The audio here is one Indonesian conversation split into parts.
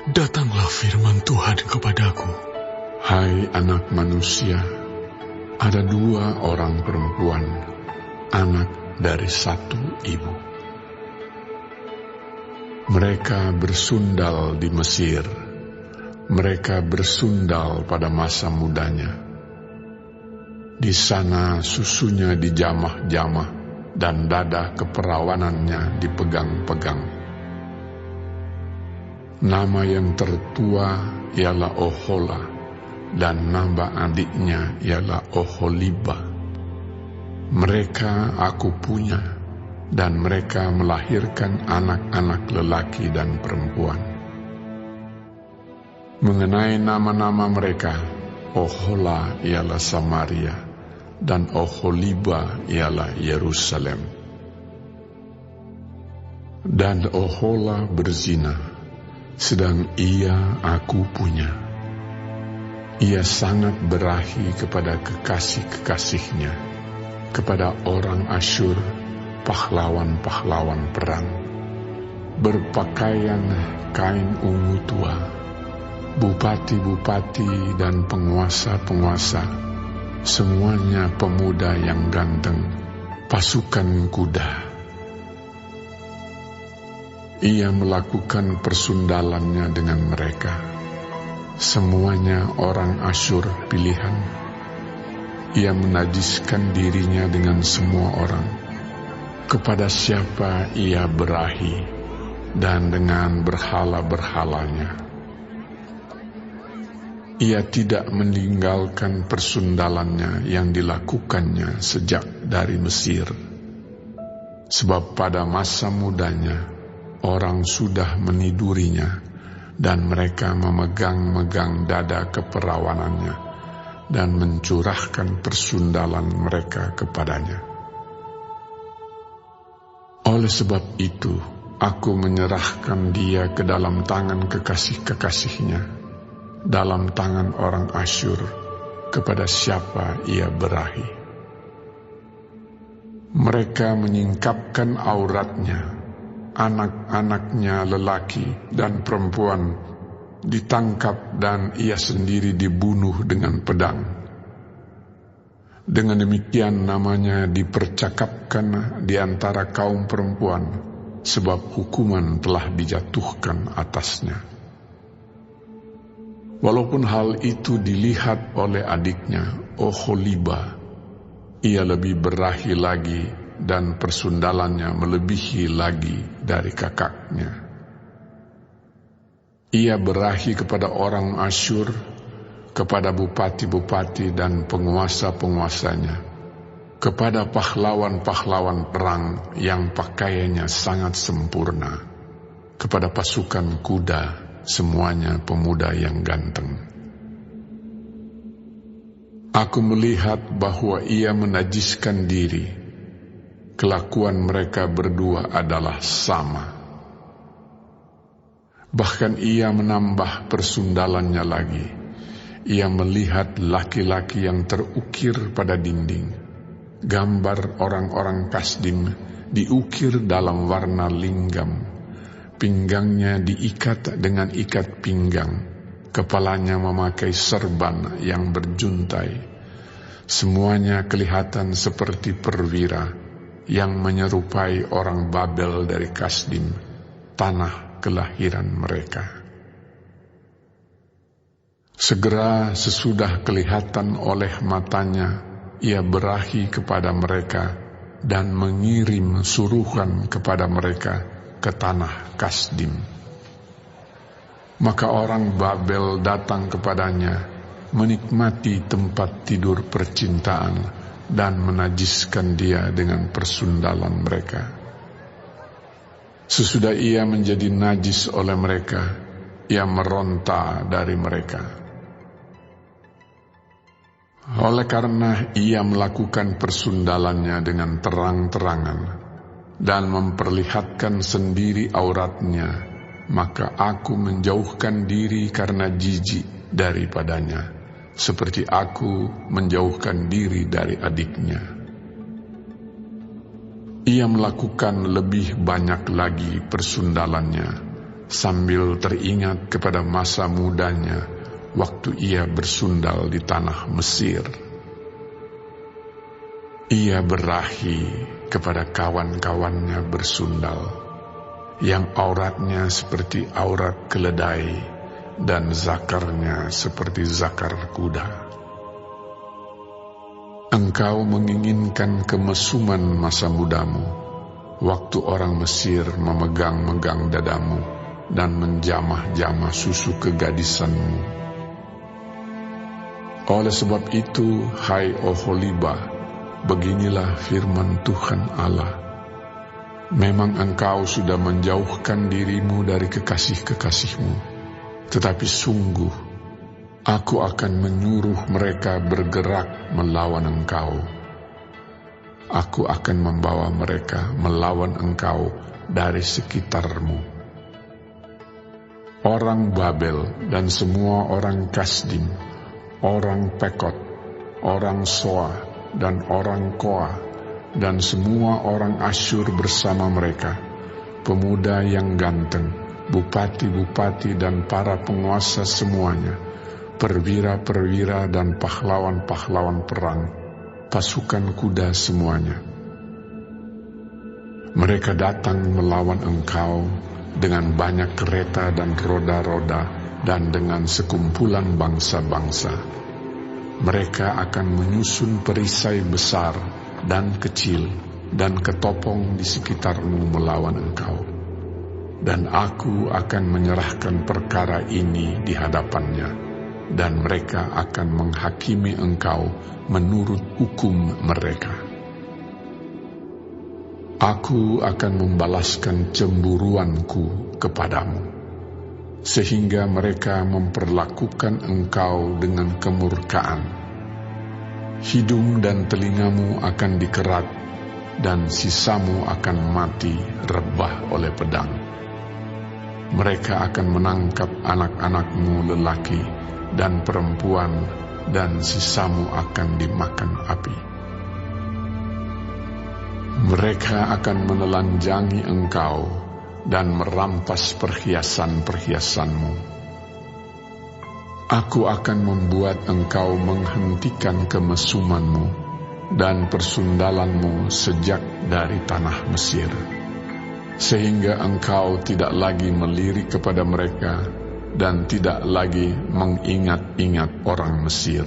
Datanglah firman Tuhan kepadaku. Hai anak manusia, ada 2 orang perempuan, anak dari 1 ibu. Mereka bersundal di Mesir, mereka bersundal pada masa mudanya. Di sana susunya dijamah-jamah dan dada keperawanannya dipegang-pegang. Nama yang tertua ialah Ohola, dan nama adiknya ialah Oholiba. Mereka aku punya, dan mereka melahirkan anak-anak lelaki dan perempuan. Mengenai nama-nama mereka, Ohola ialah Samaria, dan Oholiba ialah Yerusalem. Dan Ohola berzina, sedang ia aku punya. Ia sangat berahi kepada kekasih-kekasihnya, kepada orang Asyur, pahlawan-pahlawan perang, berpakaian kain ungu tua, bupati-bupati dan penguasa-penguasa, semuanya pemuda yang ganteng, pasukan kuda. Ia melakukan persundalannya dengan mereka, semuanya orang Asyur pilihan. Ia menajiskan dirinya dengan semua orang, kepada siapa ia berahi, dan dengan berhala-berhalanya. Ia tidak meninggalkan persundalannya yang dilakukannya sejak dari Mesir, sebab pada masa mudanya orang sudah menidurinya, dan mereka memegang-megang dada keperawanannya dan mencurahkan persundalan mereka kepadanya. Oleh sebab itu, aku menyerahkan dia ke dalam tangan kekasih-kekasihnya, dalam tangan orang Asyur, kepada siapa ia berahi. Mereka menyingkapkan auratnya, anak-anaknya lelaki dan perempuan ditangkap dan ia sendiri dibunuh dengan pedang. Dengan demikian namanya dipercakapkan di antara kaum perempuan, sebab hukuman telah dijatuhkan atasnya. Walaupun hal itu dilihat oleh adiknya Oholiba, ia lebih berahi lagi dan persundalannya melebihi lagi dari kakaknya. Ia berahi kepada orang Asyur, kepada bupati-bupati dan penguasa-penguasanya, kepada pahlawan-pahlawan perang yang pakaiannya sangat sempurna, kepada pasukan kuda, semuanya pemuda yang ganteng. Aku melihat bahwa ia menajiskan diri. Kelakuan mereka berdua adalah sama. Bahkan ia menambah persundalannya lagi. Ia melihat laki-laki yang terukir pada dinding. Gambar orang-orang Kasdim diukir dalam warna linggam. Pinggangnya diikat dengan ikat pinggang. Kepalanya memakai serban yang berjuntai. Semuanya kelihatan seperti perwira yang menyerupai orang Babel dari Kasdim, tanah kelahiran mereka. Segera sesudah kelihatan oleh matanya, ia berahi kepada mereka dan mengirim suruhan kepada mereka ke tanah Kasdim. Maka orang Babel datang kepadanya, menikmati tempat tidur percintaan, dan menajiskan dia dengan persundalan mereka. Sesudah ia menjadi najis oleh mereka, ia meronta dari mereka. Oleh karena ia melakukan persundalannya dengan terang-terangan dan memperlihatkan sendiri auratnya, maka aku menjauhkan diri karena jijik daripadanya, seperti aku menjauhkan diri dari adiknya. Ia melakukan lebih banyak lagi persundalannya, sambil teringat kepada masa mudanya waktu ia bersundal di tanah Mesir. Ia berahi kepada kawan-kawannya bersundal, yang auratnya seperti aurat keledai dan zakarnya seperti zakar kuda. Engkau menginginkan kemesuman masa mudamu, waktu orang Mesir memegang-megang dadamu dan menjamah-jamah susu kegadisanmu. Oleh sebab itu, hai Oholibah, beginilah firman Tuhan Allah. Memang engkau sudah menjauhkan dirimu dari kekasih-kekasihmu, tetapi sungguh Aku akan menyuruh mereka bergerak melawan engkau. Aku akan membawa mereka melawan engkau dari sekitarmu. Orang Babel dan semua orang Kasdim, orang Pekot, orang Soa dan orang Koa, dan semua orang Asyur bersama mereka, pemuda yang ganteng, bupati-bupati dan para penguasa semuanya, perwira-perwira dan pahlawan-pahlawan perang, pasukan kuda semuanya. Mereka datang melawan engkau dengan banyak kereta dan roda-roda dan dengan sekumpulan bangsa-bangsa. Mereka akan menyusun perisai besar dan kecil dan ketopong di sekitarmu melawan engkau. Dan aku akan menyerahkan perkara ini di hadapannya, dan mereka akan menghakimi engkau menurut hukum mereka. Aku akan membalaskan cemburuanku kepadamu, sehingga mereka memperlakukan engkau dengan kemurkaan. Hidung dan telingamu akan dikerat, dan sisamu akan mati rebah oleh pedang. Mereka akan menangkap anak-anakmu lelaki dan perempuan, dan sisamu akan dimakan api. Mereka akan menelanjangi engkau dan merampas perhiasan-perhiasanmu. Aku akan membuat engkau menghentikan kemesumanmu dan persundalanmu sejak dari tanah Mesir, sehingga engkau tidak lagi melirik kepada mereka dan tidak lagi mengingat-ingat orang Mesir.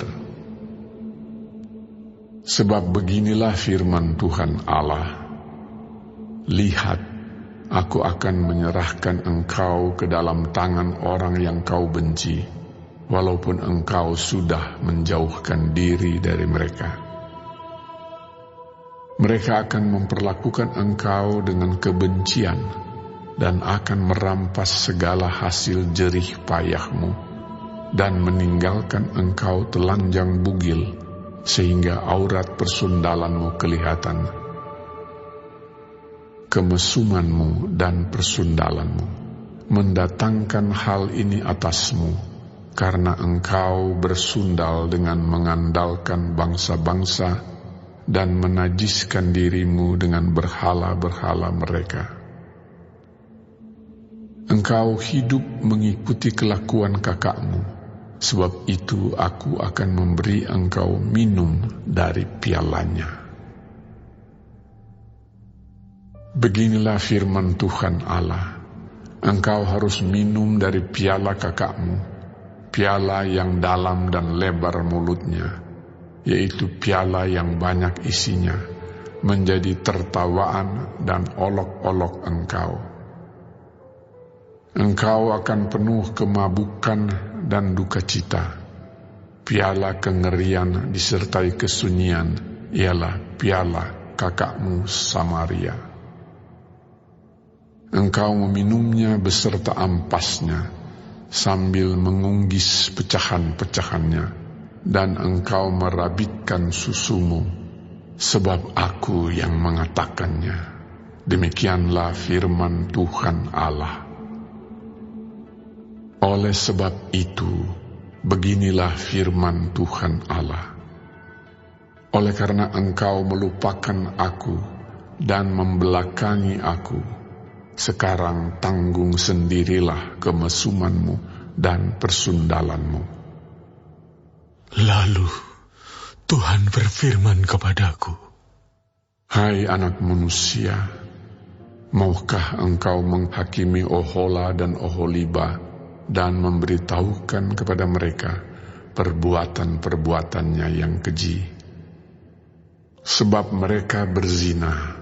Sebab beginilah firman Tuhan Allah, lihat, aku akan menyerahkan engkau ke dalam tangan orang yang kau benci, walaupun engkau sudah menjauhkan diri dari mereka. Mereka akan memperlakukan engkau dengan kebencian dan akan merampas segala hasil jerih payahmu dan meninggalkan engkau telanjang bugil, sehingga aurat persundalanmu kelihatan. Kemesumanmu dan persundalanmu mendatangkan hal ini atasmu, karena engkau bersundal dengan mengandalkan bangsa-bangsa dan menajiskan dirimu dengan berhala-berhala mereka. Engkau hidup mengikuti kelakuan kakakmu, sebab itu aku akan memberi engkau minum dari pialanya. Beginilah firman Tuhan Allah, engkau harus minum dari piala kakakmu, piala yang dalam dan lebar mulutnya, yaitu piala yang banyak isinya, menjadi tertawaan dan olok-olok engkau. Engkau akan penuh kemabukan dan duka cita. Piala kengerian disertai kesunyian ialah piala kakakmu Samaria. Engkau meminumnya beserta ampasnya, sambil mengunggis pecahan-pecahannya, dan engkau merabitkan susumu, sebab aku yang mengatakannya. Demikianlah firman Tuhan Allah. Oleh sebab itu, beginilah firman Tuhan Allah. Oleh karena engkau melupakan aku dan membelakangi aku, sekarang tanggung sendirilah kemesumanmu dan persundalanmu. Lalu Tuhan berfirman kepadaku, Hai anak manusia, maukah engkau menghakimi Ohola dan Oholiba dan memberitahukan kepada mereka perbuatan-perbuatannya yang keji? Sebab mereka berzina,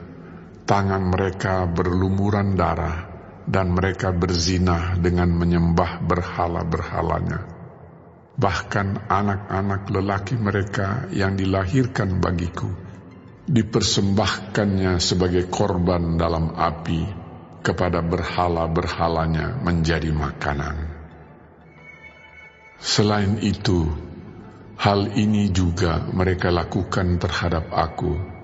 tangan mereka berlumuran darah, dan mereka berzina dengan menyembah berhala-berhalanya. Bahkan anak-anak lelaki mereka yang dilahirkan bagiku dipersembahkannya sebagai korban dalam api kepada berhala-berhalanya menjadi makanan. Selain itu, hal ini juga mereka lakukan terhadap aku.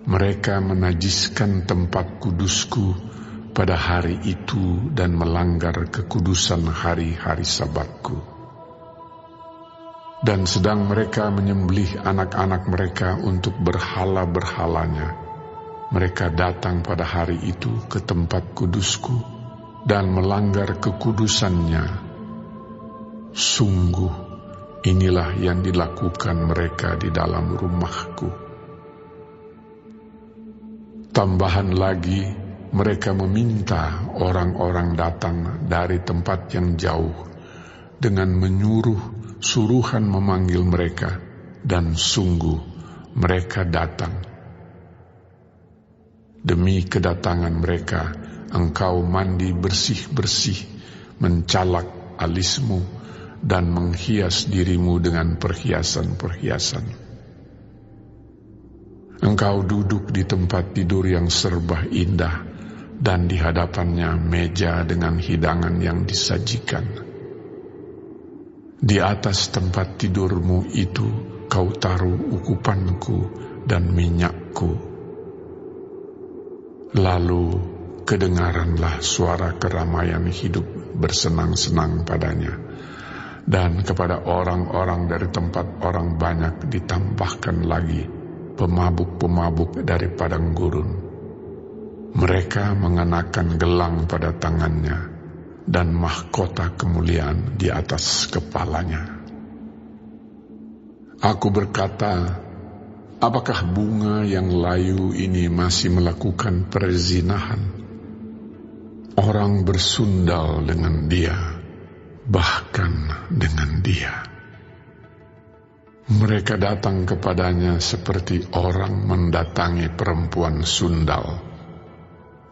Mereka menajiskan tempat kudusku pada hari itu dan melanggar kekudusan hari-hari Sabatku. Dan sedang mereka menyembelih anak-anak mereka untuk berhala-berhalanya, mereka datang pada hari itu ke tempat kudusku dan melanggar kekudusannya. Sungguh, inilah yang dilakukan mereka di dalam rumahku. Tambahan lagi, mereka meminta orang-orang datang dari tempat yang jauh dengan menyuruh suruhan memanggil mereka, dan sungguh mereka datang. Demi kedatangan mereka, engkau mandi bersih-bersih, mencalak alismu, dan menghias dirimu dengan perhiasan-perhiasan. Engkau duduk di tempat tidur yang serba indah, dan di hadapannya meja dengan hidangan yang disajikan. Di atas tempat tidurmu itu kau taruh ukupanku dan minyakku. Lalu kedengaranlah suara keramaian hidup bersenang-senang padanya, dan kepada orang-orang dari tempat orang banyak ditambahkan lagi pemabuk-pemabuk dari padang gurun. Mereka mengenakan gelang pada tangannya dan mahkota kemuliaan di atas kepalanya. Aku berkata, apakah bunga yang layu ini masih melakukan perzinahan? Orang bersundal dengan dia, bahkan dengan dia. Mereka datang kepadanya seperti orang mendatangi perempuan sundal.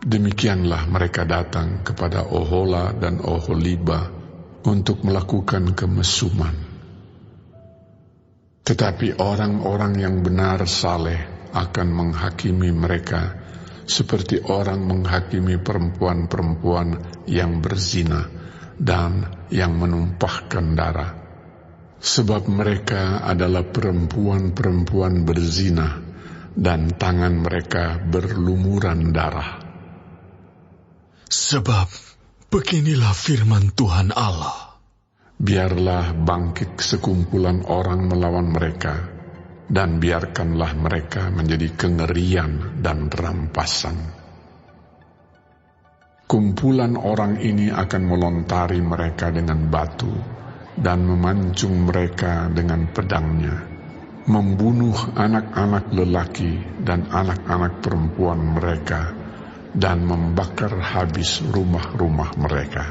Demikianlah mereka datang kepada Ohola dan Oholiba untuk melakukan kemesuman. Tetapi orang-orang yang benar saleh akan menghakimi mereka seperti orang menghakimi perempuan-perempuan yang berzina dan yang menumpahkan darah. Sebab mereka adalah perempuan-perempuan berzina dan tangan mereka berlumuran darah. Sebab beginilah firman Tuhan Allah. Biarlah bangkit sekumpulan orang melawan mereka, dan biarkanlah mereka menjadi kengerian dan rampasan. Kumpulan orang ini akan melontari mereka dengan batu, dan memancung mereka dengan pedangnya, membunuh anak-anak lelaki dan anak-anak perempuan mereka, dan membakar habis rumah-rumah mereka.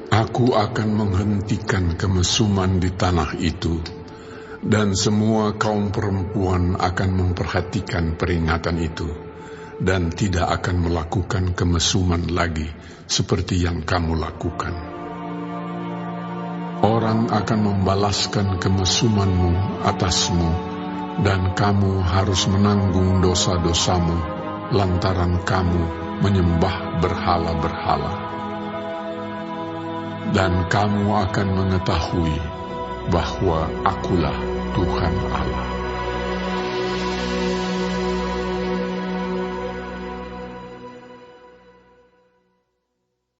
Aku akan menghentikan kemesuman di tanah itu, dan semua kaum perempuan akan memperhatikan peringatan itu, dan tidak akan melakukan kemesuman lagi seperti yang kamu lakukan. Orang akan membalaskan kemesumanmu atasmu, dan kamu harus menanggung dosa-dosamu lantaran kamu menyembah berhala-berhala. Dan kamu akan mengetahui bahwa akulah Tuhan Allah.